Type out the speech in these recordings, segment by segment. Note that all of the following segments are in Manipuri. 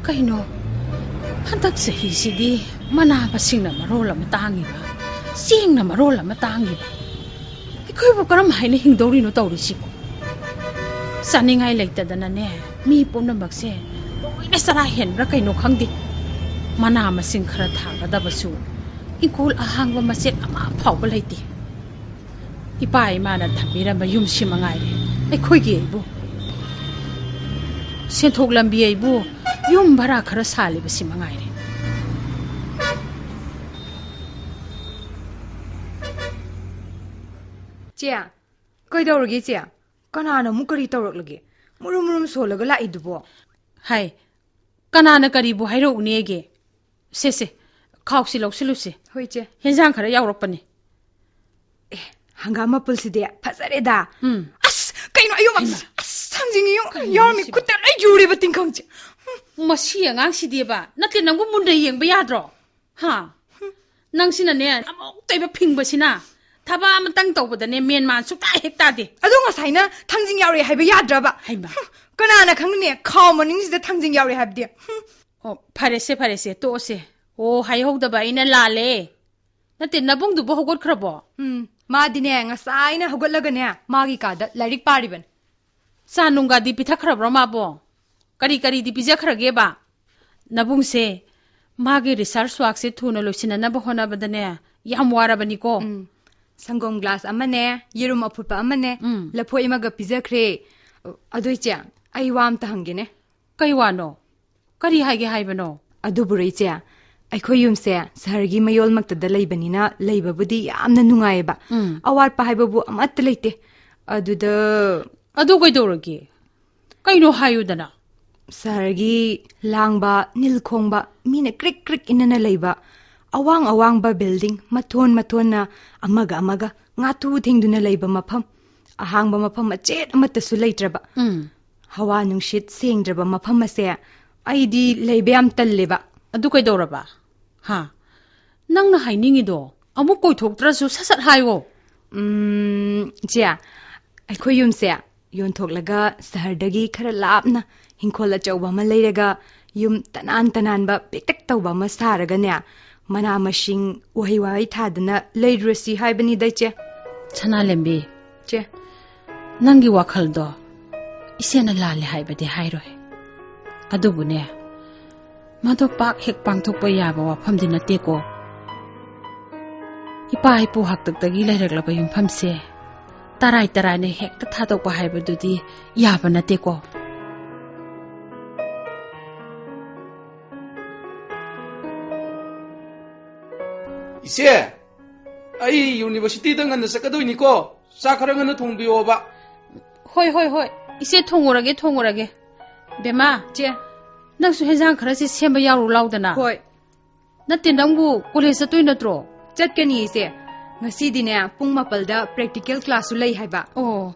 Kaino handak sahisidi mana masingna marol ama tangiba singna marol ama tangiba ikoi bu karam haina hingdori no tawrisi ko saningai leitadana ne mi punamakse loina sara henbra kaino khangdi mana masing khara thagadabasu ingkol ahangba maset ama phawba leiti ipa imana thamira mayum simangai aikoi ge bu senthok lambi aibu yum bhara khara sali basi mangai re Chia koi dawrage chia kanana mu kari tawraklage murum solaga la idubo hai kanana kari bu hairo unege se khawsi lawsiluse hoi che henjang khara yawrakpani hangama pulside phasare da as kaino ayo as sanjingi yo yarmi kutta lai juri bating khangche masi angang sideba natle nangbu munda yengba yadro ha nangsina ne amok taiba phingba sina thaba amtang tawbadane menman sukta hekta de adu ngasaina thangjing yawre haiba yadraba haiba kanana khangne khaw morning sida thangjing yawre habde oh farese to se oh hai hogdaba ina lale nate nabung du bo hogot khrabo ma dine ngasaina hogotlaga ne magi kada lairik pariban sanunga di pithakhrabro ma bo kari di pijakhrage ba nabung se magi research work se thuna loisina na bo hona badane yam warabani ko sangom glass amane yerum aputpa amane laphoi maga pijakhre adoi cha ai wam ta hangene kai wano kari haige haibano adu burei cha aikhoi yumse sahargi mayol maktada leibanina leibabudi yamna nungaiba awar pa haibabu amat leite aduda adu koi dorage kaino hayudana sahargi langba nilkhongba mine krik inana leiba awang ba building mathon na amaga ngatu thingduna leiba mafam ahangba mafam achet amata su leitraba hawa nungshit sengdraba mafam ase aidi leibe am talleba adu kai doraba ha nangna hainingido amuk koi thoktrasu sasat hayo jia aikhoi yumse yon thoklaga sahardagi khara lapna hingkhola chawba ma leiraga yum tanan ba pitak tawba ma saraga ne mana mashing wai thadana leidresi haibani daiche chana lembi che nangi wakhaldo isena lale haibade hairoi adubune mado pak hek pangthokpa yaba wafam dinate ko ipa ipu haktaktagi leiraglaba yumfamse tarai ne hekta thadokpa haibadudi yaba nate ko 이제 아이 유니버시티 등간다 sakkadoini ko sakharangana thongbiyoba hoi ise thongurage bema che nangsu hejang khara se semba yaru laudana hoi natte nangbu college satoi natro chatkani ise ngasi dine pung mapal da practical class lei haiba oh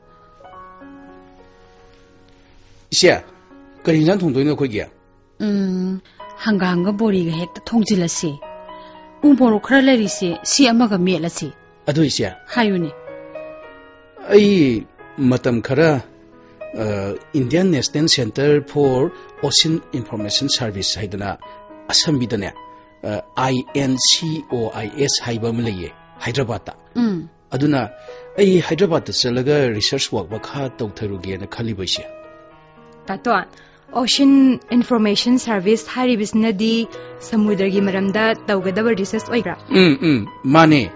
이제 kari hinjan thongdoino khoigia hanganga boriga hekta thongjilasi umboro khara lerisi si amaga melasi adu ise hayuni ai matam khara Indian National Center for Ocean Information Service haidana asambidane INCOIS haibam leye Hyderabad ta aduna ai Hyderabad ta chalaga research work ba kha tawtharuge na khali baise taton Ocean Information Service hari bisnadi samudragi maramda tawgadaba research oigra mane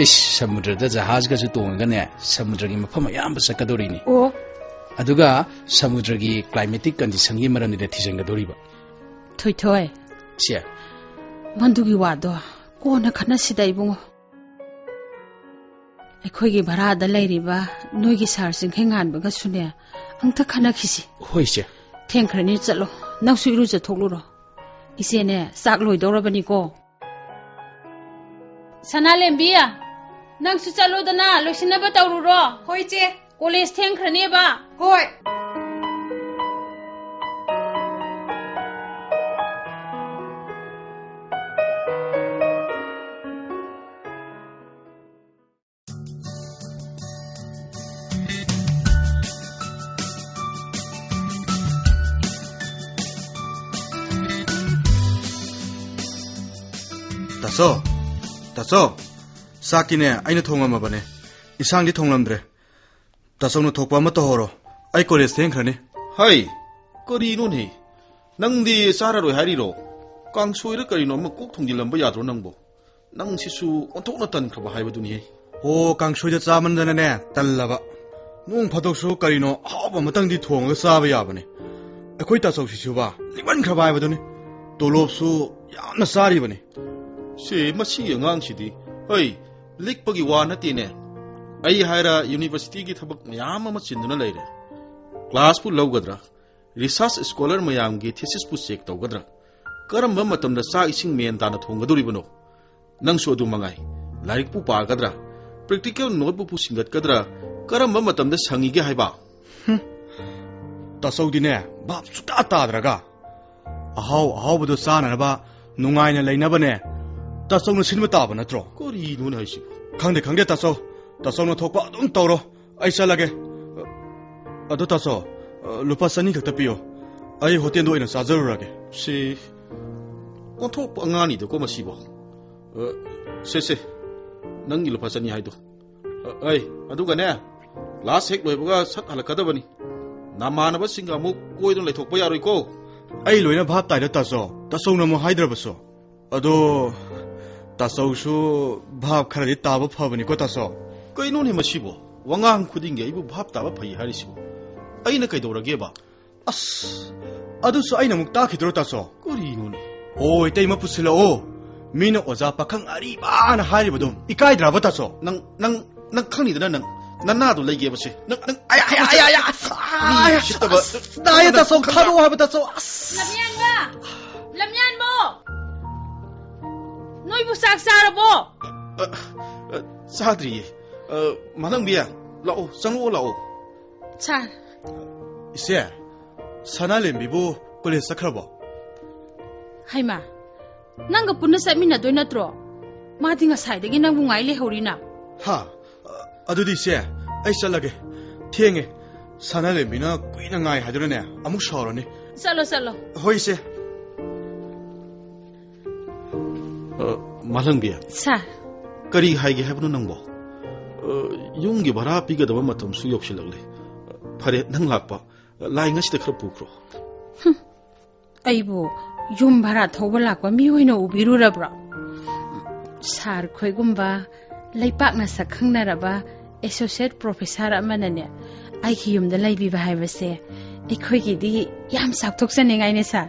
is samudrada jahaz ga ju tongane samudragi mafam ayamba sakkadorini oh aduga samudragi climatic condition gi maramni da thijangadoriba thoi sia mandugi wado kona khana sidai bungo ekhoigi bharada leiriba noigi sarsing henganbaga sune angta khana khisi hoise thengkhrani chalo nangsu iru cha thokluro isene sak loidorabani ko sana lembiya nangsu chalo dana loisinaba tawruro hoi che college thengkhrani ba hoi 따서 싹기네 아이나 통함아바네 이상디 통람드레 따서는 독바 맞다 호로 아이 콜레스 땡크라네 하이 거리노니 낭디 사라로 하리로 깡소이르 거리노 뭐꼭 통질람바 야드로 낭보 낭시수 온톡나 딴크바 하이바두니 오 깡쇼이다 짜만다네 딸라바 농 파독수 거리노 하바 마땅디 통을 싸바 야바네 아코이 따서시슈바 리만 크바 하이바두니 돌롭수 야나 싸리바네 시 마시 영앙시디 하이 릭버기 와나티네 아이 하이라 유니버시티기 타박 마야마 마친두나 레이레 클래스 푸 लौगद्रा research scholar मयाम की थीसिस पु चेक तौगद्रा करम मतम चा इसिंग मेन ताना थोंगदोरिबनो नंगसु अदु मंगाई लाइक पु पागद्रा प्रैक्टिकल नोट पु सिंगतगद्रा करम मतम संगिगे हाइबा तसौदिने बाप सुता ताद्रागा अहाव बदो साननबा नुंगाइना लेनबने तसौन सिनबा ताबा नत्रो कोरी नुन हाइसि खंदे तसौन थोकपा अदुम तौरो आई चलगे अदो तसो लुपा सनी खत पियो आई होटेल ओइना चाजरुरागे से कोथोप अंगानी दो को मसिबो से नंगी लुपा सनी हाइदो आई अदुगने लास्ट हेक लोइबगा सत हलकदबनी नामानबा सिंगा मु कोइदो लेथोकपा यारोइको आई लोइना भाब ताइदा तसौना मो हाइद्रबसो अदो तसौसु भाब खरदि ताबो फबनिको तसो कइनोने मसिबो वंगांग खुदिंगे इबु भाब ताबा फई हारिसिबो अइना कइदौरगेबा अस अदुसु अइना मुक ताखिद्रो तसो करिनोने ओइ तैमा पुसिलो मीना ओजा पाखंग अरिबाना हारिबदो इकाइद्राबा तसो नंग खंनिदना नंग नन्नादो लेगेबसे नंग आया शितबा दाया तसो खारो हाबा तसो lamyanbo noibu sak sarabo साद्रिये मालंग बिया लाओ संगो लाओ चा इसे सनालेम्बिबु कॉलेज सखरबो हाइमा नंगा पुन्ना समिना दोइ नत्रो मादिंगा साइदगी नंगबु ngai le horina हा अदुदि से आई चलगे थेंगे सनालेम्बिना कुइना ngai हादरने अमुक सौरने चलो होइ से मालंग बिया सा करी हाइगे हाबनु नंगबो युंगी भरा पिगदबा मतम सु योक्सिलगले फरे नंग लाकपा लाइ ngasiदा खर पुख्रो अइबो युम भरा थौबा लाकपा मी होइना उबिरुरब्रा सार खोइगुम्बा लैपाकना सखंगनारबा एसोसिएट प्रोफेसर अमनने आइखि युमदा लैबिबा हाइबसे इखोइगिदि याम साक्थोक्सनिङाइने सा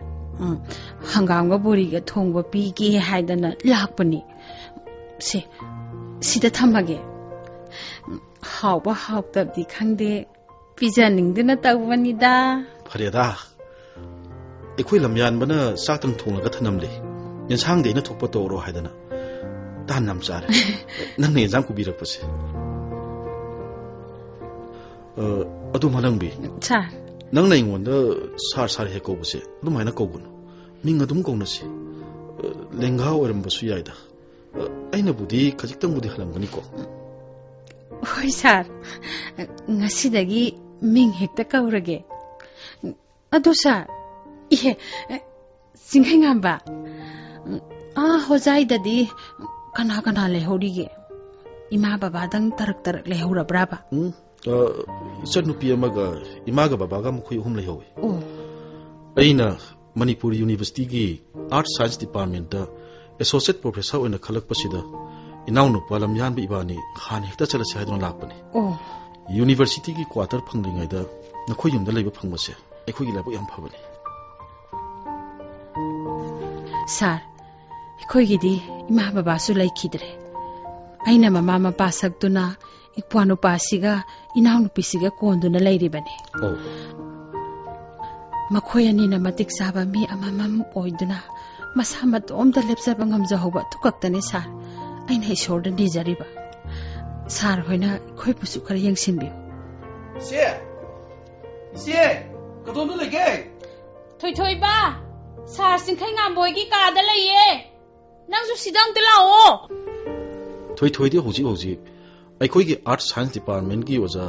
हंगामगा बोरिगा थोंबा पीगे हाइदना लाकपनि से सिदा थमगे हावबा हावतबदि खंदे पिजानिंगदना तवनिदा फरेदा एखोइ लमयानबना साक्तंग थोंलगा थनमले यनसांग देना थोकपा तोरो हाइदना तान नाम चार नंने एग्जाम को बिरकपसे अदु मलंगबी चा नंग नै ngonda सार हे कोबसे दुम हाइना कोगुन मिंग अदुम कोनसे लेंगा ओरमबसु याइदा अइना बुदि खजिक्तंग बुदि हलमगनिको होय सार ngasiदगी मिंग हेक्ता कौरगे अदो सार इहे सिंहंगांबा होजाइददी कना लेहौरिगे इमा बाबादंग तरक लेहौरब्राबा इचनुपी अमगा इमागा बाबागा मखोइ हुम लेहौवे अइना मणिपुर यूनिवर्सिटी की आर्ट साइंस डिपार्टमेंट दा एसोसिएट प्रोफेसर ओइना खलकपसिदा इनाउ नुपा लमयान इबानी खान हेक्ता चलसे हाइदन लापने यूनिवर्सिटी की क्वार्टर फंगलिङैदा नखोइ युमदा लैबा फंगबसे एखोइगी लाइबो याम फबने सार एखोइगिदि इमा बाबासु लैखिद्रे अइना ममा मपा सक्तुना इक्वानु पासिगा इनाउ नुपिसिगा कोंदुना लैरिबने मखोइ अनिना मतिक साबा मी अममम ओइदुना मसा मतोमदा लेप्सबा ngamjahauba tukakतने सार अइना इसोरदा निजरिबा सार होइना खोइ पुसु खरा यंगसिनबियो से कदोंदो लेगे थोइबा सार सिंखै ngamboigi कादा लैये नंगसु सिदंगते लाओ थोइदि होजि अखोइगी आर्ट साइंस डिपार्टमेंट की ओजा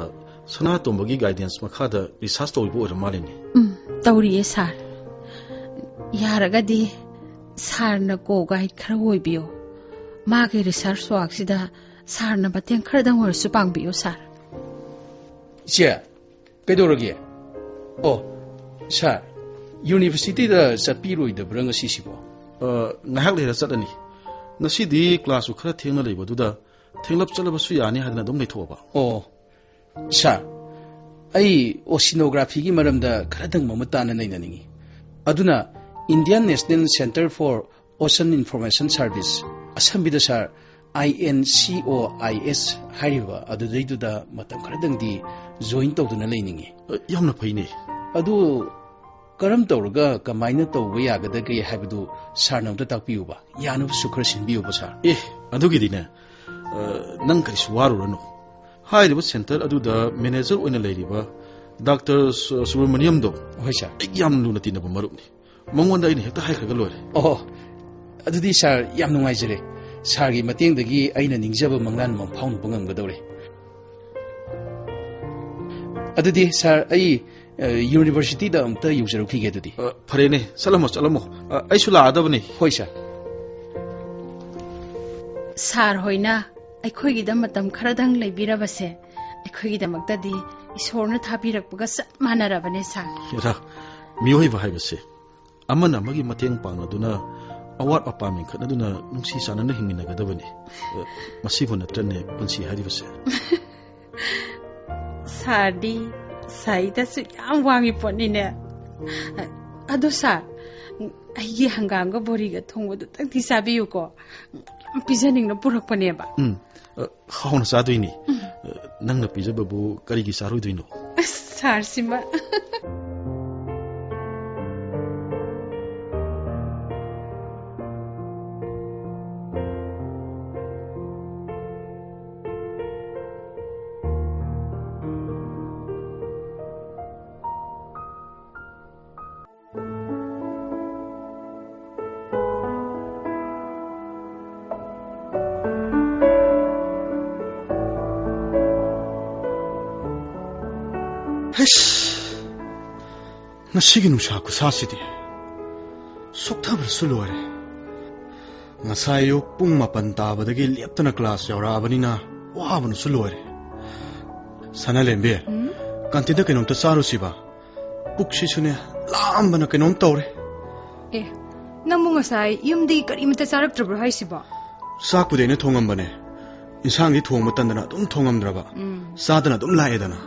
सना तोंबगी गाइडेंस मखादा रिसर्च तौइबो ओर मालेनी तौरिए सार यारगदी सार न को गाइड खरा होइबियो 마게 리서치 워크시다 사르나 바텐 크르당 월수 방비요 사. 이제 그도록이 사 유니버시티다 잡비로이다 브랑가 시시고 ngahak lehra chatani ngasidi class khara thengna leibaduda thenglap chalabasu yani hadna dum leithoba 사 ai oceanography gi maramda kharadang mamatana nainani aduna Indian National Center for Ocean Information Service asambida sar INCOIS hariba adudaiduda matam kharadangdi join tawduna leiningi yamna phaine adu karam tawraga kamaina tawba yagadage haibadu sarnamda takpiyuba yanu sukhra sinbiyuba sar adugidine nang kari suwarurano hairiba center aduda manager oina leiriba Dr. Subramaniam do hoisa yam luna tinaba marupni mongonda ine hekta haikhraga lore adudi sar yam nungaijare sargi matengdagi aina ningjaba manglan mam phawnu bangamgadore adudi sar ai university da amta yujaru khige adudi farene salamo ai sula adabni hoisa sar hoina ꯑꯩꯈꯣꯏꯒꯤ ꯗ ꯃꯇꯝ ꯈꯔꯗꯪ ꯂꯩꯕꯤꯔꯕꯁꯦ ꯑꯩꯈꯣꯏꯒꯤꯗꯃꯛꯇꯗꯤ ꯏꯁꯣꯔꯅ ꯊꯥꯕꯤꯔꯛꯄꯒ ꯆꯞ ꯃꯥꯟꯅꯔꯕꯅꯦ ꯁꯥꯔ ꯌꯥꯔꯥ ꯃꯤꯑꯣꯏꯕ ꯍꯥꯏꯕꯁꯦ ꯑꯃꯅ ꯑꯃꯒꯤ ꯃꯇꯦꯡ ꯄꯥꯡꯅꯗꯨꯅ ꯑꯋꯥꯠ ꯑꯄꯥ ꯃꯦꯟꯈꯠꯅꯗꯨꯅ ꯅꯨꯡꯁꯤ ꯆꯥꯟꯅꯅ ꯍꯤꯡꯃꯤꯟꯅꯒꯗꯕꯅꯤ ꯃꯁꯤꯕꯨ ꯅꯠꯇ꯭ꯔꯅꯦ ꯄꯨꯟꯁꯤ ꯍꯥꯏꯔꯤꯕꯁꯦ ꯁꯥꯔꯗꯤ ꯁꯥꯏꯗꯁꯨ ꯌꯥꯝ ꯋꯥꯡꯉꯤ ꯄꯣꯠꯅꯤꯅꯦ ꯑꯗꯣ ꯁꯥꯔ ꯑꯩꯒꯤ ꯍꯪꯒꯥꯝꯒ ꯕꯣꯔꯤꯒ ꯊꯣꯡꯕꯗꯨꯇꯪꯗꯤ ꯆꯥꯕꯤꯌꯨꯀꯣ ꯌꯥꯝ ꯄꯤꯖꯅꯤꯡꯅ ꯄꯨꯔꯛꯄꯅꯦꯕ 하오나 싸도이니 낭나 삐져버부 까리기 싸로이도이노 사르시마 ngasigi nungsa kusasidi soktabarasu lore ngasayo pung mapan tabadagi leptana class yaurabanina wabanusu lore sanalembe kantinda kenomta charusiba puksisune lambana kenom tawre nangmu ngasai yumdi karimta charaktrabro haisiba sakpudeina thongambane insangdi thongma tandana dum thongamdraba sadana dum laedana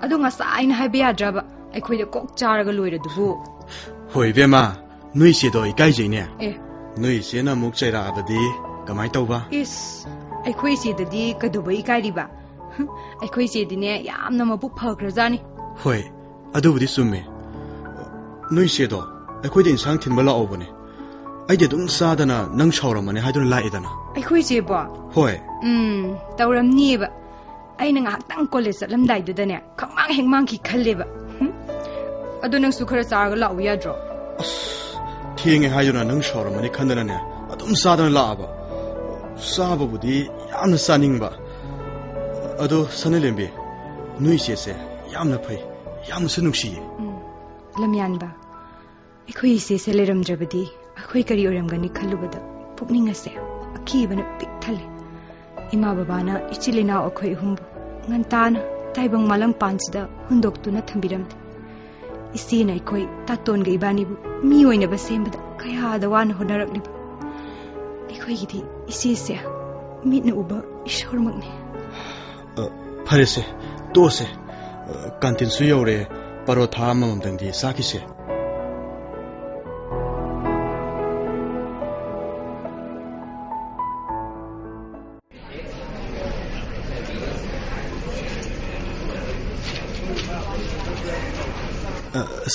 adu ngasai na haibe yadraba ꯑꯩꯈꯣꯏꯗ ꯀꯣꯛ ꯆꯥꯔꯒ ꯂꯣꯏꯔꯗꯨꯕꯨ ꯍꯣꯏ ꯕꯦꯃꯥ ꯅꯣꯏꯁꯦꯗꯣ ꯏꯀꯥꯏꯖꯩꯅꯦ ꯅꯣꯏꯁꯦꯅ ꯑꯃꯨꯛ ꯆꯩꯔꯛꯑꯕꯗꯤ ꯀꯃꯥꯏ ꯇꯧꯕ ꯑꯩꯈꯣꯏ ꯏꯆꯦꯗꯗꯤ ꯀꯩꯗꯧꯕ ꯏꯀꯥꯏꯔꯤꯕ ꯑꯩꯈꯣꯏ ꯏꯆꯦꯗꯤꯅꯦ ꯌꯥꯝꯅ ꯃꯕꯨꯛ ꯐꯈ꯭ꯔꯖꯥꯅꯤ ꯍꯣꯏ ꯑꯗꯨꯕꯨꯗꯤ ꯆꯨꯝꯃꯦ ꯅꯣꯏꯁꯦꯗꯣ ꯑꯩꯈꯣꯏꯗ ꯏꯟꯁꯥꯡ ꯊꯤꯟꯕ ꯂꯥꯛꯑꯣꯕꯅꯦ ꯑꯩꯗꯤ ꯑꯗꯨꯝ ꯆꯥꯗꯅ ꯅꯪ ꯁꯥꯎꯔꯝꯃꯅꯤ ꯍꯥꯏꯗꯨꯅ ꯂꯥꯛꯏꯗꯅ ꯑꯩꯈꯣꯏ ꯏꯆꯦꯕꯣ ꯍꯣꯏ ꯇꯧꯔꯝꯅꯤꯕ ꯑꯩꯅ ꯉꯥꯏꯍꯥꯛꯇꯪ ꯀꯣꯂꯦꯖ ꯆꯠꯂꯝꯗꯥꯏꯗꯨꯗꯅꯦ ꯈꯪꯃꯥꯡ ꯍꯦꯛꯃꯥꯡꯈꯤ ꯈꯜꯂꯦꯕ ꯑꯗꯨ ꯅꯪꯁꯨ ꯈꯔ ꯆꯥꯔꯒ ꯂꯥꯛꯎ ꯌꯥꯗ꯭ꯔꯣ ꯊꯦꯡꯉꯦ ꯍꯥꯏꯗꯨꯅ ꯅꯪ ꯁꯥꯎꯔꯝꯃꯅꯤ ꯈꯟꯗꯅꯅꯦ ꯑꯗꯨꯝ ꯆꯥꯗꯅ ꯂꯥꯛꯑꯕ ꯆꯥꯕꯕꯨꯗꯤ ꯌꯥꯝꯅ ꯆꯥꯅꯤꯡꯕ ꯑꯗꯣ ꯁꯅꯥꯂꯦꯝꯕꯤ ꯅꯣꯏ ꯏꯆꯦꯁꯦ ꯌꯥꯝꯅ ꯐꯩ ꯌꯥꯝꯅꯁꯨ ꯅꯨꯡꯁꯤꯌꯦ ꯂꯝꯌꯥꯟꯕ ꯑꯩꯈꯣꯏ ꯏꯆꯦꯁꯦ ꯂꯩꯔꯝꯗ꯭ꯔꯕꯗꯤ ꯑꯩꯈꯣꯏ ꯀꯔꯤ ꯑꯣꯏꯔꯝꯒꯅꯤ ꯈꯜꯂꯨꯕꯗ ꯄꯨꯛꯅꯤꯡ ꯑꯁꯦ ꯑꯀꯤꯕꯅ ꯄꯤꯛ ꯊꯜꯂꯦ ꯏꯃꯥ ꯕꯕꯥꯅ ꯏꯆꯤꯜ ꯏꯅꯥꯎ ꯑꯩꯈꯣꯏ ꯑꯍꯨꯝꯕꯨ ꯉꯟꯇꯥꯅ ꯇꯥꯏꯕꯪ ꯃꯥꯂꯪꯄꯥꯟꯁꯤꯗ ꯍꯨꯟꯗꯣꯛꯇꯨꯅ ꯊꯝꯕꯤꯔꯝꯗꯦ ꯏꯆꯦꯅ ꯑꯩꯈꯣꯏ ꯇꯥꯇꯣꯟꯒ ꯏꯕꯥꯅꯤꯕꯨ ꯃꯤ ꯑꯣꯏꯅꯕ ꯁꯦꯝꯕꯗ ꯀꯌꯥꯗ ꯋꯥꯅ ꯍꯣꯠꯅꯔꯛꯂꯤꯕ ꯑꯩꯈꯣꯏꯒꯤꯗꯤ ꯏꯆꯦꯁꯦ ꯃꯤꯠꯅ ꯎꯕ ꯏꯁꯣꯔꯃꯛꯅꯤ ꯐꯔꯦꯁꯦ ꯇꯣꯛꯑꯁꯦ ꯀꯥꯟꯇꯤꯟꯁꯨ ꯌꯧꯔꯦ paratha ꯑꯃꯃꯝꯇꯪꯗꯤ ꯆꯥꯈꯤꯁꯦ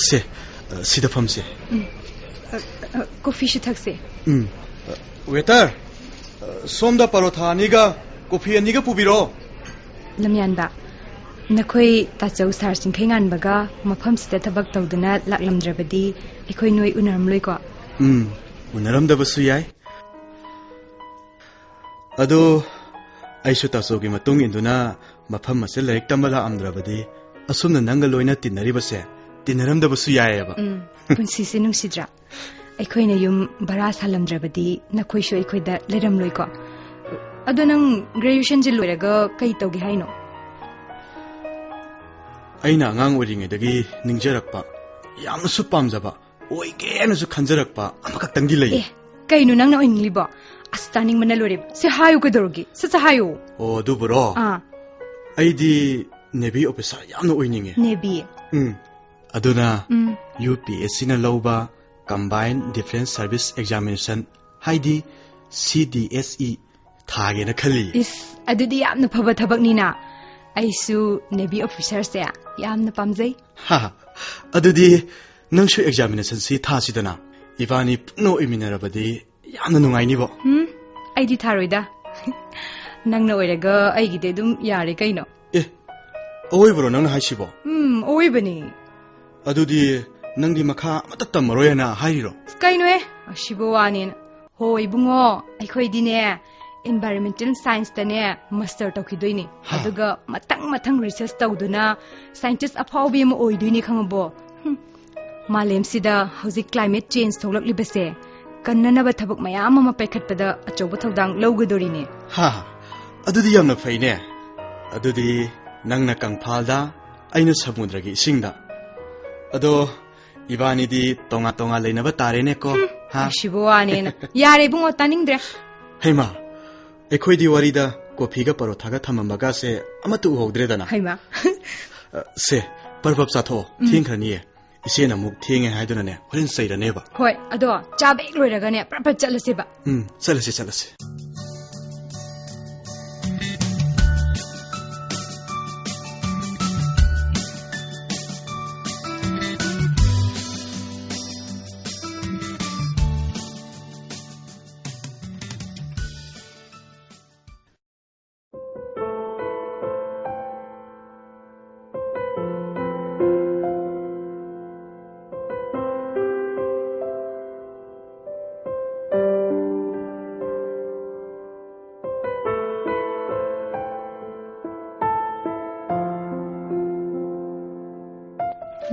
세 시다 팜세 커피슈 탁세 웨터 솜다 파로타 아니가 커피 아니가 부비로 lamyanba nakhoi tachau sar singkhai nganbaga mafam sida thabak tawduna laklamdrabadi ekhoi noi unarmloi ko unaramdabasu yai ado aishu tasogi matung induna mafam ase laik tambala amdrabadi asumna nanga loina tinaribase tinnaramdabasu yaayaba punsisi nungsidra ꯑꯩꯈꯣꯏꯅ ꯌꯨꯝ ꯚꯔꯥ ꯁꯥꯂꯝꯗ꯭ꯔꯕꯗꯤ ꯅꯈꯣꯏꯁꯨ ꯑꯩꯈꯣꯏꯗ ꯂꯩꯔꯝꯂꯣꯏꯀꯣ ꯑꯗꯣ ꯅꯪ ꯒ꯭ꯔꯦꯖꯨꯑꯦꯁꯟꯁꯤ ꯂꯣꯏꯔꯒ ꯀꯩ ꯇꯧꯒꯦ ꯍꯥꯏꯅꯣ? ꯑꯩꯅ ꯑꯉꯥꯡ ꯑꯣꯏꯔꯤꯉꯩꯗꯒꯤ ꯅꯤꯡꯖꯔꯛꯄ ꯌꯥꯝꯅꯁꯨ ꯄꯥꯝꯖꯕ ꯑꯣꯏꯒꯦꯅꯁꯨ ꯈꯟꯖꯔꯛꯄ ꯑꯃꯈꯛꯇꯪꯗꯤ ꯂꯩꯌꯦ. ꯀꯩꯅꯣ ꯅꯪꯅ ꯑꯣꯏꯅꯤꯡꯂꯤꯕꯣ? ꯑꯁ ꯇꯥꯅꯤꯡꯕꯅ ꯂꯣꯏꯔꯦꯕ. ꯁꯤ ꯍꯥꯏꯌꯨ ꯀꯩꯗꯧꯔꯒꯦ? ꯁꯠ ꯍꯥꯏꯌꯨ. ꯑꯣ ꯑꯗꯨꯕꯨꯔꯣ? ꯑꯩꯗꯤ ꯅꯦꯚꯤ ꯑꯣꯐꯤꯁꯥꯔ ꯌꯥꯝꯅ ꯑꯣꯏꯅꯤꯡꯉꯦ. ꯅꯦꯚꯤ? ꯑꯗꯨꯅ UPSCꯅ ꯂꯧꯕ ꯀꯝꯕꯥꯏꯟ ꯗꯤꯐꯦꯟꯁ ꯁꯔꯚꯤꯁ ꯑꯦꯛꯖꯥꯃꯤꯅꯦꯁꯟ ꯍꯥꯏꯗꯤ CDSE ꯊꯥꯒꯦꯅ ꯈꯜꯂꯤ. ꯏꯁ ꯑꯗꯨꯗꯤ ꯌꯥꯝꯅ ꯐꯕ ꯊꯕꯛꯅꯤꯅ. ꯑꯩꯁꯨ ꯅꯦꯚꯤ ꯑꯣꯐꯤꯁꯥꯔꯁꯦ ꯌꯥꯝꯅ ꯄꯥꯝꯖꯩ. ꯑꯗꯨꯗꯤ ꯅꯪꯁꯨ ꯑꯦꯛꯖꯥꯃꯤꯅꯦꯁꯟꯁꯤ ꯊꯥꯁꯤꯗꯅ. 이반이 푸노 의미나라바디 야나 누가이니보. 아이디 타로이다. 낭나 오이라가 아이기데 좀 야래 까이노. 예. 어이브로 낭나 하시보. 어이브니. 아두디 낭디 마카 마따따 머로야나 하이로. 까이노에 아시보 아닌. 호 이붕어 아이코이디네. environmental science tane master tawkidoini. Aduga matang research tawduna scientist aphawbi ma oidoini khangabo. मालेमसिदा हौजिक क्लाइमेट चेंज थोलक्लिबसे कन्ननब थबक मयाम अमा पैखटपदा अचौब थौदांग लौगदोरिने. अदुदि यामना फैने. अदुदि नंगना कंगफालदा अइना समुद्रगी इसिंगदा. अदो इबानिदि तोंगा तोंगा लेनब तारेने को. शिबोआनेना यारे बुंगो तानिंगद्रे. हेमा एखोइदि वारिदा कोफीगा परोथागा थममगा से अमतु उहोद्रेदना. हेमा से परबब साथो थिंखरनिए. इसेना मुक थेंगे हाइदुनाने होरेन सैरनेबा. होय अदो चाबे लोइरगाने प्रपट चलसेबा. चलसे.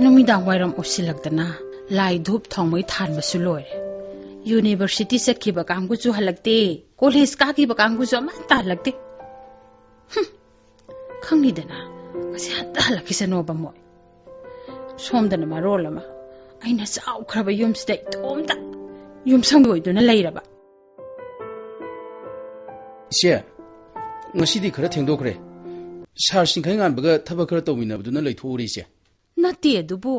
नुमिदांग वाइरम उसिलकदना लाई धूप थोंमै थानबसु लोइरे. यूनिवर्सिटी सखिबा कांगुजु हलक्ते. कॉलेज कागिबा कांगुजु अमता हलक्ते. खंगनिदना कसे हत्ता हलकिसनोबा मोय. सोमदना मारोलमा आइना चाउख्रबा युमसिदा इतोमता युमसंग ओइदुना लैरबा. इसे ngasidi khara thengdokre. Sar singkhai nganbaga thaba khara tawminabduna leithori ise. नते दुबो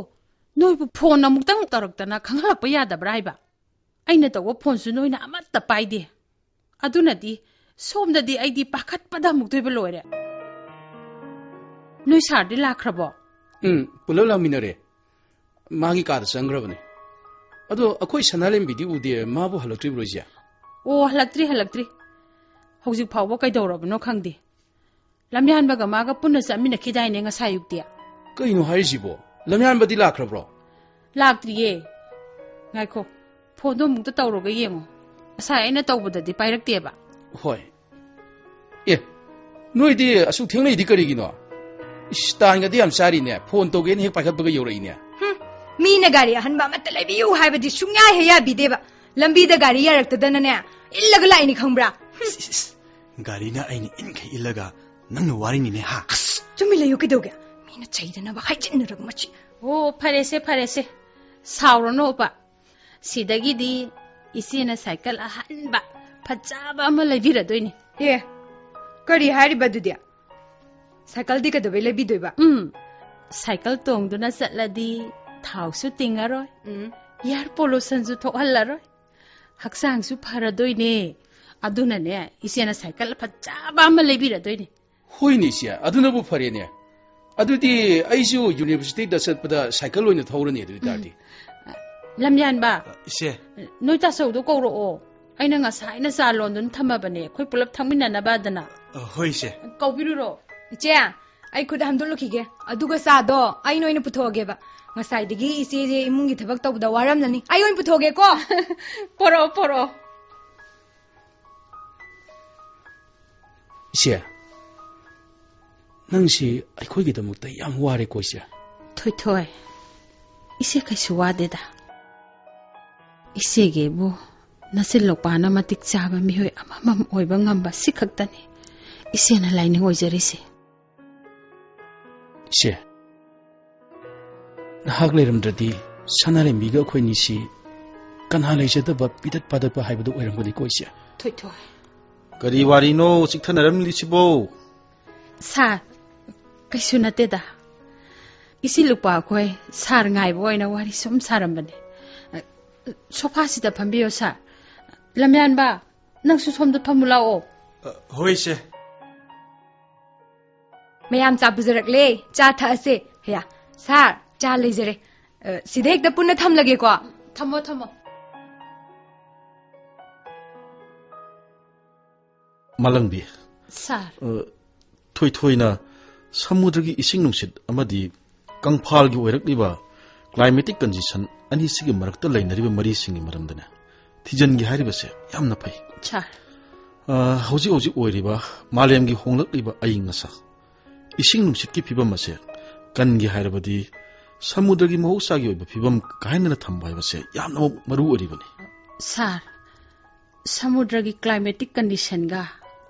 नोइबु फोन अमुक्तंग तरक्तना खंगलक्पा यादब्रा हाइबा. अइना तव फोनसु नोइना अमत्ता पाइदे. अदुनदि सोमददि आइदि पाखतपदा मुक्तोइबा लोइरे. नोइ सारदि लाख्रबो? पुलप लामिनरे. मागी कादा चंग्रबने. अदो अखोइ सनालेमबिदि उदे माबु हलक्त्रिब्रो इसे. ओ हलक्त्रि. हौजिक फावबो कैदौरबनो खंगदे. लमयानबगा मागा पुन्ना चमिनखिदाइने ngasai yuktia. कईनो हाइसिबो लमयानबदि लाख्रब्रो? लाक्त्रिये. ngaiko फोनदो मुक्ता तौरोगा येंगो. असा आइना तौबददि पाइरक्तेबा. होय. ए नोइदि असु थेंगलैदि करिगिनो? इस्तांगदि याम सारिने फोन तोगेन हेक पाइखतबगा यौरइने. मीना गाड़ी अहनबा मत लैबियु हाइबदि सुंया हेया बिदेबा. लंबीदा गाड़ी यारक्तदनने इल्लगा लाइनि खंब्रा. गाड़ीना आइनि इनखे इल्लगा नंगनो वारिनिने हा. चुमिलयु किदोगे? मीना चाहिदना बा हाइजिनरग मची. ओ फरेसे साउरनो ओपा. सिदगिदि इसेना साइकल अहनबा फजाबा अमा लैबिरदोइनि. ए करी हारिबदुदिया साइकल दि कदबे लैबिदोइबा. साइकल तोंगदुना चटलदि थावसु तिंगारोय. एयर पोल्यूशन जु थोहल्लारोय. हक्सांगसु फरदोइने. अदुनने इसेना साइकल फजाबा अमा लैबिरदोइनि. होइनि इसे अदुनबु फरेने. अदुदि आइसु यूनिवर्सिटी दा चटपदा साइकल ओइना थौरनि अदुदि. लमयानबा इसे नोइ तासौदो कौरओ. आइना ngasai na salondun thamabane khoi pulap thangminana badana. होइसे कौबिरुरो. इचे आई खुद हमदुलुखिगे अदुगा सादो आई नोइना पुथोगेबा. ngasai-digi ise imungi thabak tawda waramnani. आई ओइन पुथोगे को. पोरो. इसे नंसी अखोइगिदमुक्ता याम वारे कोइसे. थोय इसे कैसु वादेदा. इसेगेबु nasilokpana matik chaba mihoi amamam oiba ngamba sikhaktani isena laining oijarise ꯏꯆꯦ ꯅꯍꯥꯛ ꯂꯩꯔꯝꯗ꯭ꯔꯗꯤ ꯁꯅꯥꯔꯦꯝꯕꯤꯒ ꯑꯩꯈꯣꯏꯅꯤꯁꯤ ꯀꯅꯥ ꯂꯩꯖꯗꯕ ꯄꯤꯗꯠ ꯄꯥꯗꯠꯄ ꯍꯥꯏꯕꯗꯨ ꯑꯣꯏꯔꯝꯒꯅꯤꯀꯣ ꯏꯆꯦ ꯊꯣꯏꯊꯣꯏ ꯀꯔꯤ ꯋꯥꯔꯤꯅꯣ ꯆꯤꯛꯊꯅꯔꯝꯂꯤꯁꯤꯕꯣ ꯁꯥꯔ ꯀꯩꯁꯨ ꯅꯠꯇꯦꯗ ꯏꯁꯤ ꯂꯨꯄꯥ ꯑꯩꯈꯣꯏ ꯁꯥꯔ ꯉꯥꯏꯕ ꯑꯣꯏꯅ ꯋꯥꯔꯤ ꯁꯨꯝ ꯁꯥꯔꯝꯕꯅꯦ ꯁꯣꯐꯥꯁꯤꯗ ꯐꯝꯕꯤꯌꯣ ꯁꯥꯔ ꯂꯝꯌꯥꯟꯕ ꯅꯪꯁꯨ ꯁꯣꯝꯗ ꯐꯝꯃꯨ ꯂꯥꯛꯑꯣ ꯍꯣꯏ ꯏꯆꯦ ꯃꯌꯥꯝ ꯆꯥ ꯄꯨꯖꯔꯛꯂꯦ ꯆꯥ ꯊꯛꯑꯁꯦ ꯍꯌꯥ ꯁꯥꯔ ꯆꯥ ꯂꯩꯖꯔꯦ ꯁꯤꯗ ꯍꯦꯛꯇ ꯄꯨꯟꯅ ꯊꯝꯂꯒꯦꯀꯣ ꯊꯝꯃꯣ ꯊꯝꯃꯣ ꯃꯥꯂꯪꯕꯤ ꯁꯥꯔ ꯊꯣꯏꯊꯣꯏꯅ ꯁꯃꯨꯗ꯭ꯔꯒꯤ ꯏꯁꯤꯡ ꯅꯨꯡꯁꯤꯠ ꯑꯃꯗꯤ ꯀꯪꯐꯥꯜꯒꯤ ꯑꯣꯏꯔꯛꯂꯤꯕ ꯀ꯭ꯂꯥꯏꯃꯦꯇꯤꯛ ꯀꯟꯗꯤꯁꯟ ꯑꯅꯤꯁꯤꯒꯤ ꯃꯔꯛꯇ ꯂꯩꯅꯔꯤꯕ ꯃꯔꯤꯁꯤꯡꯒꯤ ꯃꯔꯝꯗꯅꯦ ꯊꯤꯖꯟꯒꯦ ꯍꯥꯏꯔꯤꯕꯁꯦ ꯌꯥꯝꯅ ꯐꯩ ꯁꯥꯔ ꯍꯧꯖꯤꯛ ꯍꯧꯖꯤꯛ ꯑꯣꯏꯔꯤꯕ ꯃꯥꯂꯦꯝꯒꯤ ꯍꯣꯡꯂꯛꯂꯤꯕ ꯑꯏꯪ ꯑꯁꯥ ꯏꯁꯤꯡ ꯅꯨꯡꯁꯤꯠꯀꯤ ꯐꯤꯕꯝ ꯑꯁꯦ ꯀꯟꯒꯦ ꯍꯥꯏꯔꯕꯗꯤ ꯁꯃꯨꯗ꯭ꯔꯒꯤ ꯃꯍꯧꯁꯥꯒꯤ ꯑꯣꯏꯕ ꯐꯤꯕꯝ ꯀꯥꯏꯅꯅ ꯊꯝꯕ ꯍꯥꯏꯕꯁꯦ ꯌꯥꯝꯅ ꯃꯔꯨ ꯑꯣꯏꯔꯤꯕꯅꯤ ꯁꯥꯔ ꯁꯃꯨꯗ꯭ꯔꯒꯤ ꯀ꯭ꯂꯥꯏꯃꯦꯇꯤꯛ ꯀꯟꯗꯤꯁꯟꯒ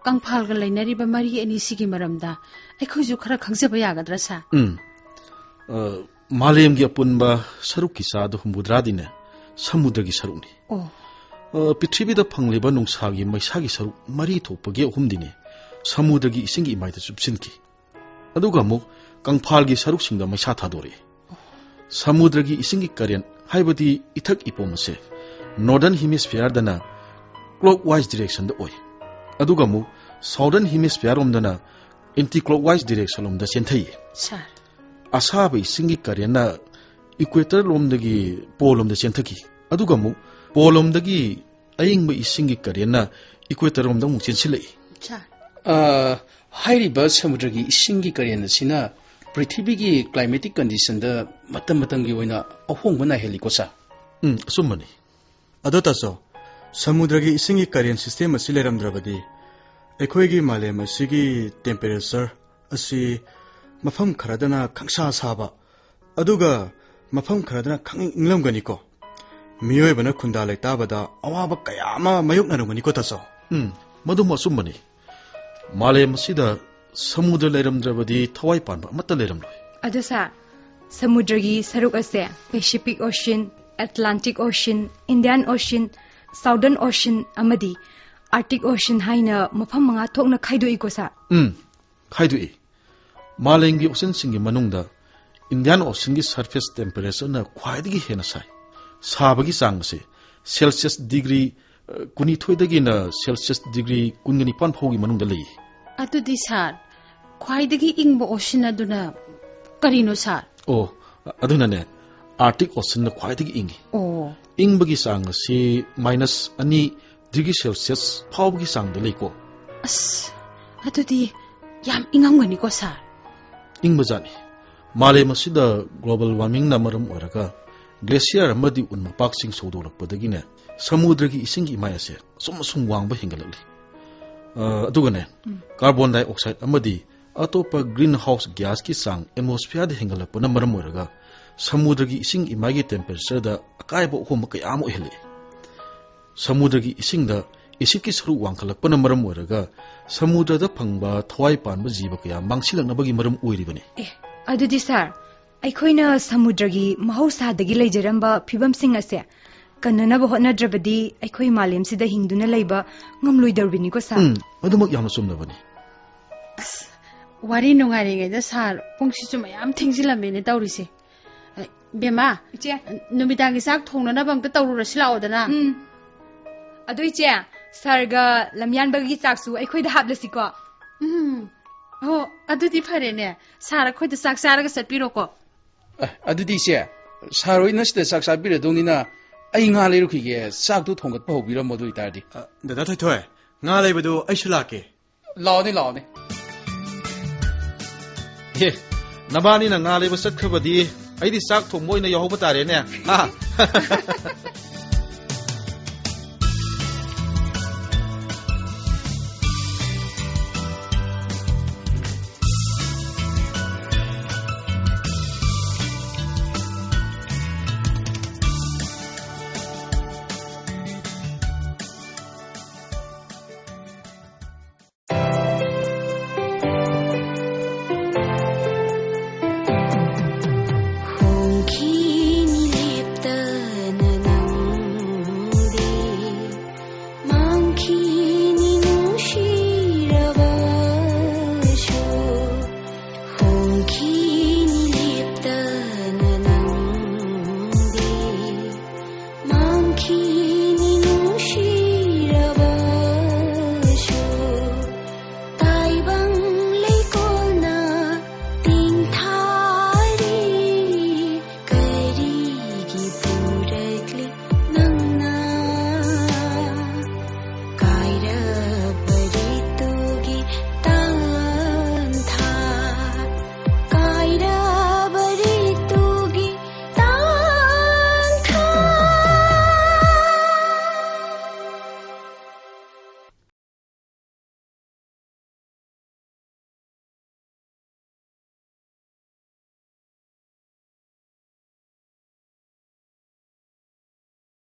ꯀꯪꯐꯥꯜꯒ ꯂꯩꯅꯔꯤꯕ ꯃꯔꯤ ꯑꯅꯤꯁꯤꯒꯤ ꯃꯔꯝꯗ ꯑꯩꯈꯣꯏꯁꯨ ꯈꯔ ꯈꯪꯖꯕ ꯌꯥꯒꯗ꯭ꯔꯥ ꯁꯥꯔ ꯃꯥꯂꯦꯝꯒꯤ ꯑꯄꯨꯟꯕ ꯁꯔꯨꯛꯀꯤ ꯆꯥꯗ 80%ꯗꯤꯅꯦ ꯁꯃꯨꯗ꯭ꯔꯒꯤ ꯁꯔꯨꯛꯅꯤ ꯄ꯭ꯔꯤꯊꯤꯕꯤꯗ ꯐꯪꯂꯤꯕ ꯅꯨꯡꯁꯥꯒꯤ ꯃꯩꯁꯥꯒꯤ ꯁꯔꯨꯛ 3/3ꯗꯤꯅꯦ ꯁꯃꯨꯗ꯭ꯔꯒꯤ ꯏꯁꯤꯡꯒꯤ ꯏꯃꯥꯏꯗ ꯆꯨꯞꯁꯤꯟꯈꯤ ꯑꯗꯨꯒ ꯑꯃꯨꯛ ꯀꯪꯐꯥꯜꯒꯤ ꯁꯔꯨꯛꯁꯤꯡꯗ ꯃꯩꯁꯥ ꯊꯥꯗꯣꯔꯛꯏ ꯁꯃꯨꯗ꯭ꯔꯒꯤ ꯏꯁꯤꯡꯒꯤ ꯀꯔꯦꯟ ꯍꯥꯏꯕꯗꯤ ꯏꯊꯛ ꯏꯄꯣꯝ ꯑꯁꯦ ꯅꯣꯔꯗꯔꯟ ꯍꯦꯃꯤꯁꯐꯤꯌꯔꯗꯅ ꯀ꯭ꯂꯣꯛꯋꯥꯏꯁ ꯗꯤꯔꯦꯛꯁꯟꯗ ꯑꯣꯏ ꯑꯗꯨꯒ ꯑꯃꯨꯛ ꯁꯥꯎꯗꯔꯟ ꯍꯦꯃꯤꯁꯐꯤꯌꯔꯔꯣꯝꯗꯅ ꯑꯦꯟꯇꯤ ꯀ꯭ꯂꯣꯛꯋꯥꯏꯁ ꯗꯤꯔꯦꯛꯁꯟꯂꯣꯝꯗ ꯆꯦꯟꯊꯩ ꯁꯥꯔ ꯑꯁꯥꯕ ꯏꯁꯤꯡꯒꯤ ꯀꯔꯦꯟꯅ ꯏꯀ꯭ꯋꯦꯇꯔ ꯂꯣꯝꯗꯒꯤ ꯄꯣꯜꯂꯣꯝꯗ ꯆꯦꯟꯊꯈꯤ ꯑꯗꯨꯒ ꯑꯃꯨꯛ ꯄꯣꯜꯂꯣꯝꯗꯒꯤ ꯑꯌꯤꯡꯕ ꯏꯁꯤꯡꯒꯤ ꯀꯔꯦꯟꯅ ꯏꯀ꯭ꯋꯦꯇꯔꯔꯣꯝꯗ ꯑꯃꯨꯛ ꯆꯦꯟꯁꯤꯜꯂꯛꯏ ꯁꯥꯔ ꯍꯥꯏꯔꯤꯕ ꯁꯃꯨꯗ꯭ꯔꯒꯤ ꯏꯁꯤꯡꯒꯤ ꯀꯔꯦꯟ ꯑꯁꯤꯅ ꯄ꯭ꯔꯤꯊꯤꯕꯤꯒꯤ ꯀ꯭ꯂꯥꯏꯃꯦꯇꯤꯛ ꯀꯟꯗꯤꯁꯟꯗ ꯃꯇꯝ ꯃꯇꯝꯒꯤ ꯑꯣꯏꯅ ꯑꯍꯣꯡꯕ ꯅꯥꯏꯍꯜꯂꯤꯀꯣ ꯁꯥꯔ ꯑꯆꯨꯝꯕꯅꯤ ꯑꯗꯣ ꯇꯥꯆꯧ ꯁꯃꯨꯗ꯭ꯔꯒꯤ ꯏꯁꯤꯡꯒꯤ ꯀꯔꯦꯟ ꯁꯤꯁꯇꯦꯝ ꯑꯁꯤ ꯂꯩꯔꯝꯗ꯭ꯔꯕꯗꯤ ꯑꯩꯈꯣꯏꯒꯤ ꯃꯥꯂꯦꯝ ꯑꯁꯤꯒꯤ ꯇꯦꯝꯄꯦꯔꯦꯆꯔ ꯑꯁꯤ ꯃꯐꯝ ꯈꯔꯗꯅ ꯈꯪꯁꯥ ꯁꯥꯕ ꯑꯗꯨꯒ ꯃꯐꯝ ꯈꯔꯗꯅ ꯈꯪꯏꯪ ꯏꯪꯂꯝꯒꯅꯤꯀꯣ ꯃꯤꯑꯣꯏꯕꯅ ꯈꯨꯟꯗꯥ ꯂꯩꯇꯥꯕꯗ ꯑꯋꯥꯕ ꯀꯌꯥ ꯑꯃ ꯃꯥꯌꯣꯛꯅꯔꯝꯒꯅꯤꯀꯣ ꯇꯥꯆꯧ ꯃꯗꯨꯃ ꯑꯆꯨꯝꯕꯅꯤ ꯃꯥꯂꯦꯝ ꯑꯁꯤꯗ ꯁꯃꯨꯗ꯭ꯔ ꯂꯩꯔꯝꯗ꯭ꯔꯕꯗꯤ ꯊꯋꯥꯏ ꯄꯥꯟꯕ ꯑꯃꯠꯇ ꯂꯩꯔꯝꯂꯣꯏ ꯑꯗꯣ ꯁꯥꯔ ꯁꯃꯨꯗ꯭ꯔꯒꯤ ꯁꯔꯨꯛ ꯑꯁꯦ Pacific ocean Atlantic ocean Indian ocean southern ocean ꯑꯃꯗꯤ ꯑꯥꯔꯇꯤꯛ ꯑꯣꯁꯤꯟ ꯍꯥꯏꯅ ꯃꯐꯝ 5 ꯊꯣꯛꯅ ꯈꯥꯏꯗꯣꯛꯏꯀꯣ ꯁꯥꯔ ꯈꯥꯏꯗꯣꯛꯏ ꯃꯥꯂꯦꯝꯒꯤ ꯑꯣꯁꯤꯟꯁꯤꯡꯒꯤ ꯃꯅꯨꯡꯗ ꯏꯟꯗꯤꯌꯥꯟ ꯑꯣꯁꯤꯟꯒꯤ ꯁꯔꯐꯦꯁ ꯇꯦꯝꯄꯦꯔꯦꯆꯔꯅ ꯈ꯭ꯋꯥꯏꯗꯒꯤ ꯍꯦꯟꯅ ꯁꯥꯏ ꯁꯥꯕꯒꯤ ꯆꯥꯡ ꯑꯁꯦ ꯁꯦꯜꯁꯤꯌꯁ ꯗꯤꯒ꯭ꯔꯤ 19ꯗꯒꯤꯅ ꯁꯦꯜꯁꯤꯌꯁ ꯗꯤꯒ꯭ꯔꯤ 19 ꯐꯥꯎꯒꯤ ꯃꯅꯨꯡꯗ ꯂꯩ ꯑꯗꯨꯗꯤ ꯁꯥꯔ ꯈ꯭ꯋꯥꯏꯗꯒꯤ ꯏꯪꯕ ꯑꯣꯁꯤꯟ ꯑꯗꯨꯅ ꯀꯔꯤꯅꯣ ꯁꯥꯔ ꯑꯗꯨꯅꯅꯦ ꯑꯥꯔꯇꯤꯛ ꯑꯣꯁꯤꯟꯅ ꯈ꯭ꯋꯥꯏꯗꯒꯤ ꯏꯪꯉꯤ ꯏꯪꯕꯒꯤ ꯆꯥꯡ ꯑꯁꯤ -2 ꯗꯤꯒ꯭ꯔꯤ ꯁꯦꯜꯁꯤꯌꯁ ꯐꯥꯎꯕꯒꯤ ꯆꯥꯡꯗ ꯂꯩꯀꯣ ꯑꯁ ꯑꯗꯨꯗꯤ ꯌꯥꯝ ꯏꯪꯉꯝꯒꯅꯤꯀꯣ ꯁꯥꯔ ꯏꯪꯕꯖꯥꯠꯅꯤ ꯃꯥꯂꯦꯝ ꯑꯁꯤꯗ ꯒ꯭ꯂꯣꯕal ꯋꯥꯔꯃꯤꯡꯅ ꯃꯔꯝ ꯑꯣꯏꯔꯒ ꯒ꯭ꯂꯦꯁꯤꯌꯔ ꯑꯃꯗꯤ ꯎꯟ ꯃꯄꯥꯛꯁꯤꯡ ꯁꯧꯗꯣꯔꯛꯄꯗꯒꯤꯅꯦ ꯁꯃꯨꯗ꯭ꯔꯒꯤ ꯏꯁꯤꯡꯒꯤ ꯏꯃꯥꯏ ꯑꯁꯦ ꯑꯁꯨꯝ ꯋꯥꯡꯕ ꯍꯦꯟꯒꯠꯂꯛꯂꯤ ꯑꯗꯨꯒꯅꯦ ꯀꯥꯔꯕꯣꯟ ꯗꯥꯏꯑꯣꯛꯁꯥꯏꯗ ꯑꯃꯗꯤ ꯑꯇꯣꯞꯄ ꯒ꯭ꯔꯤꯟ ꯍꯥꯎꯁ ꯒ꯭ꯌꯥꯁꯀꯤ ꯆꯥꯡ ꯑꯦꯠꯃꯣꯁꯐꯤꯌꯔꯗ ꯍꯦꯟꯒꯠꯂꯛꯄꯅ ꯃꯔꯝ ꯑꯣꯏꯔꯒ ꯁꯃꯨꯗ꯭ꯔꯒꯤ ꯏꯁꯤꯡ ꯏꯃꯥꯏꯒꯤ ꯇꯦꯝꯄꯦꯔꯦꯆꯔꯗ ꯑꯀꯥꯏꯕ ꯑꯍꯣꯡꯕ ꯀꯌꯥ ꯑꯃ ꯑꯣꯏꯍꯜꯂꯛꯏ ꯁꯃꯨꯗ꯭ꯔꯒꯤ ꯏꯁꯤꯡꯗ ꯑꯦꯁꯤꯗꯀꯤ ꯁꯔꯨꯛ ꯋꯥꯡꯈꯠꯂꯛꯄꯅ ꯃꯔꯝ ꯑꯣꯏꯔꯒ ꯁꯃꯨꯗ꯭ꯔꯗ ꯐꯪꯕ ꯊꯋꯥꯏ ꯄꯥꯟꯕ ꯖꯤꯕ ꯀꯌꯥ ꯃꯥꯡꯁꯤꯜꯂꯛꯅꯕꯒꯤ ꯃꯔꯝ ꯑꯣꯏꯔꯤꯕꯅꯤ ꯑꯗꯨꯗꯤ ꯁꯥꯔ ꯑꯩꯈꯣꯏꯅ ꯁꯃꯨꯗ꯭ꯔꯒꯤ ꯃꯍꯧꯁꯥꯗꯒꯤ ꯂꯩꯖꯔꯝꯕ ꯐꯤꯕꯝꯁꯤꯡ ꯑꯁꯦ ꯀꯟꯅꯅꯕ ꯍꯣꯠꯅꯗ꯭ꯔꯕꯗꯤ ꯑꯩꯈꯣꯏ ꯃꯥꯂꯦꯝꯁꯤꯗ ꯍꯤꯡꯗꯨꯅ ꯂꯩꯕ ꯉꯝꯂꯣꯏꯗꯧꯔꯤꯕꯅꯤꯀꯣ ꯁꯥꯔ ꯑꯗꯨꯃꯛ ꯌꯥꯝꯅ ꯆꯨꯝꯅꯕꯅꯤ ꯑꯁ ꯋꯥꯔꯤ ꯅꯨꯡꯉꯥꯏꯔꯤꯉꯩꯗ ꯁꯥꯔ ꯄꯨꯡꯁꯤꯁꯨ ꯃꯌꯥꯝ ꯊꯦꯡꯖꯤꯜꯂꯝꯃꯦꯅꯦ ꯇꯧꯔꯤꯁꯦ ꯕꯦꯃꯥ ꯏꯆꯦ ꯅꯨꯃꯤꯗꯥꯡꯒꯤ ꯆꯥꯛ ꯊꯣꯡꯅꯅꯕ ꯑꯝꯇ ꯇꯧꯔꯨꯔꯁꯤ ꯂꯥꯛꯑꯣꯗꯅ ꯑꯗꯨ ꯏꯆꯦ ꯁꯥꯔꯒ ꯂꯝꯌꯥꯟꯕꯒꯤ ꯆꯥꯛꯁꯨ ꯑꯩꯈꯣꯏꯗ ꯍꯥꯞꯂꯁꯤꯀꯣ ꯑꯗꯨꯗꯤ ꯐꯔꯦꯅꯦ ꯁꯥꯔ ꯑꯩꯈꯣꯏꯗ ꯆꯥꯛ ꯆꯥꯔꯒ ꯆꯠꯄꯤꯔꯣꯀꯣ ꯑꯗꯨꯗꯤ ꯏꯆꯦ ꯁꯥꯔ ꯍꯣꯏꯅ ꯁꯤꯗ ꯆꯥꯛ ꯆꯥꯕꯤꯔꯗꯧꯅꯤꯅ ꯑꯩ ꯉꯥ ꯂꯩꯔꯨꯈꯤꯒꯦ ꯆꯥꯛꯇꯨ ꯊꯣꯡꯒꯠꯄ ꯍꯧꯕꯤꯔꯝꯃꯣ ꯑꯗꯨ ꯑꯣꯏꯇꯥꯔꯗꯤ ꯗꯗꯥ ꯊꯣꯏꯊꯣꯏ ꯉꯥ ꯂꯩꯕꯗꯨ ꯑꯩꯁꯨ ꯂꯥꯛꯀꯦ ꯂꯥꯛꯑꯣꯅꯦ ꯅꯕꯥꯅꯤꯅ ꯉꯥ ꯂꯩꯕ ꯆꯠꯈ꯭ꯔꯕꯗꯤ ꯑꯩꯗꯤ ꯆꯥꯛ ꯊꯣꯡꯕ ꯑꯣꯏꯅ ꯌꯥꯎꯍꯧꯕ ꯇꯥꯔꯦꯅꯦ ꯈꯤ